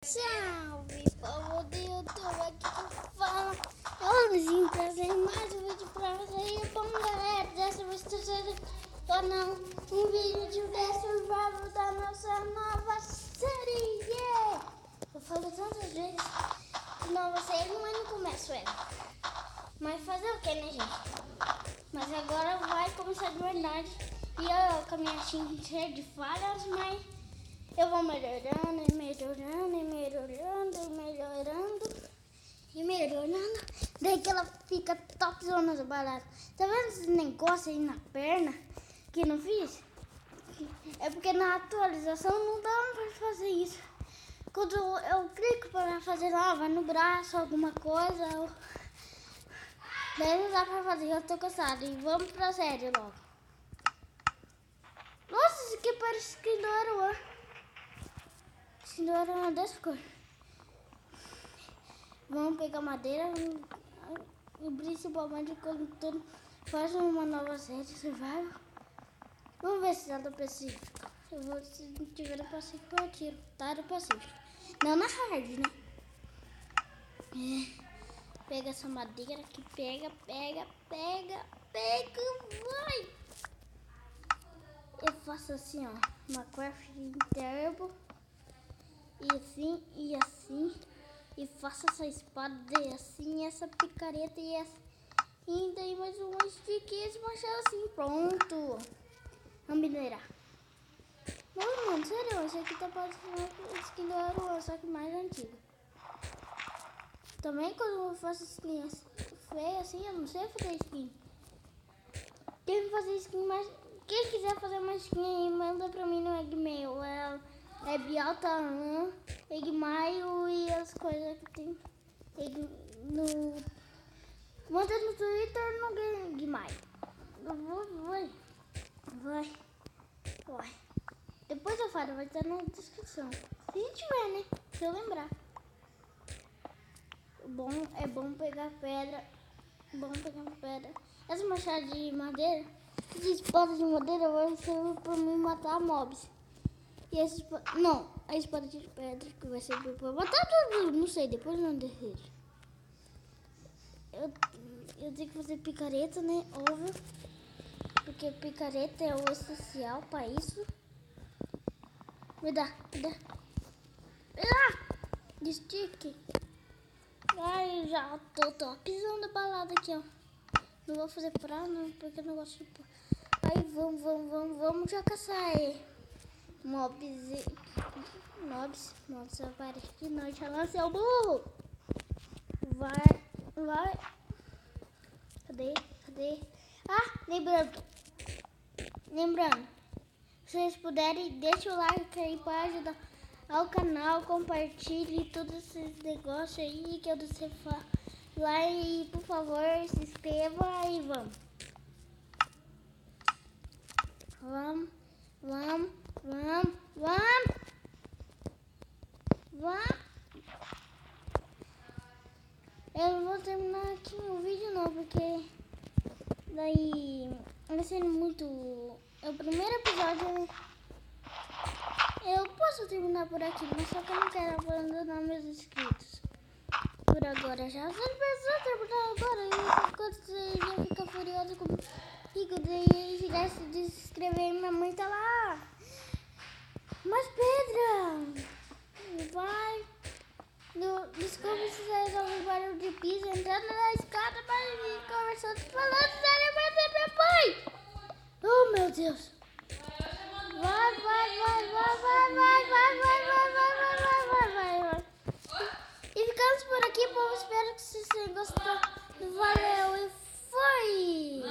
Salve, povo do YouTube, aqui que fala. Eu vim trazer mais um vídeo pra vocês. Bom, galera, dessa vez estou tornando um vídeo de survival da nossa nova série. Yeah! Eu falo tantas vezes que nova série, mas não começo ela. Mas fazer o que, né, gente? Mas agora vai começar de verdade. E eu com a minha cheia de falhas, mas eu vou melhorando, e melhorando. Daí que ela fica topzona das baratas. Tá vendo esse negócio aí na perna que não fiz? É porque na atualização não dá pra fazer isso. Quando eu clico pra fazer lá, vai no braço, alguma coisa. Daí não dá pra fazer, eu tô cansada. E vamos pra série logo. Nossa, isso aqui parece que não era o ar. Se não era uma dessas cores. Vamos pegar madeira e principalmente quando tudo faz uma nova série survival. Vamos ver se tá no Pacífico. Se não tiver no Pacífico eu tiro. Tá no Pacífico. Não na hard, né? Pega essa madeira aqui, pega, vai! Eu faço assim, ó, uma crafting turbo. E assim, e assim. E faço essa espada e assim, essa picareta e essa. E daí mais um stick e esse machado assim, pronto. Vamos minerar. Não, mano, sério, esse aqui tá parecendo skin do Aruan, só que mais antigo. Também quando eu faço skin feia assim, eu não sei fazer skin. Quem fazer skin mais... Quem quiser fazer mais skin aí, manda pra mim no Egmail. É Bialta1, Egmail e as coisas que tem. Manda no Twitter no Egmail. Vai. Depois eu falo, vai estar na descrição. Se tiver, né? Se eu lembrar. É bom pegar pedra. Essa machada de madeira, essa espada de madeira vai servir pra mim matar mobs. E essa espada, não, a espada de pedra que vai servir pra matar tudo, não sei, depois não decido. Eu tenho que fazer picareta, né? Óbvio. Porque picareta é o essencial pra isso. Me dá. De stick. Ai, já tô pisando balada aqui, ó. Não vou fazer pra não, porque eu não gosto de pôr. Aí vamos já caçar aí. Mobs aparecem de noite. Olha lá, seu burro. Vai. Cadê? Ah, lembrando. Se vocês puderem, deixa o like aí para ajudar ao canal, compartilhe todos esses negócios aí que eu disse lá e por favor se inscreva e vamos. Eu vou terminar aqui o vídeo não, porque daí vai ser muito... É o primeiro episódio, né? Eu posso terminar por aqui, mas só que eu não quero abandonar meus inscritos. Por agora já. Se as pessoas terminar agora, e quando você já fica furioso comigo, daí já se inscrever, minha mãe tá lá. Mas Pedra, vai. Desculpa se você resolve o barulho de piso, entrando na escada, mas conversando, falando sério, mas é minha mãe. Oh, meu Deus. Vai. E ficamos por aqui, povo. Espero que vocês tenham gostado. Valeu e fui!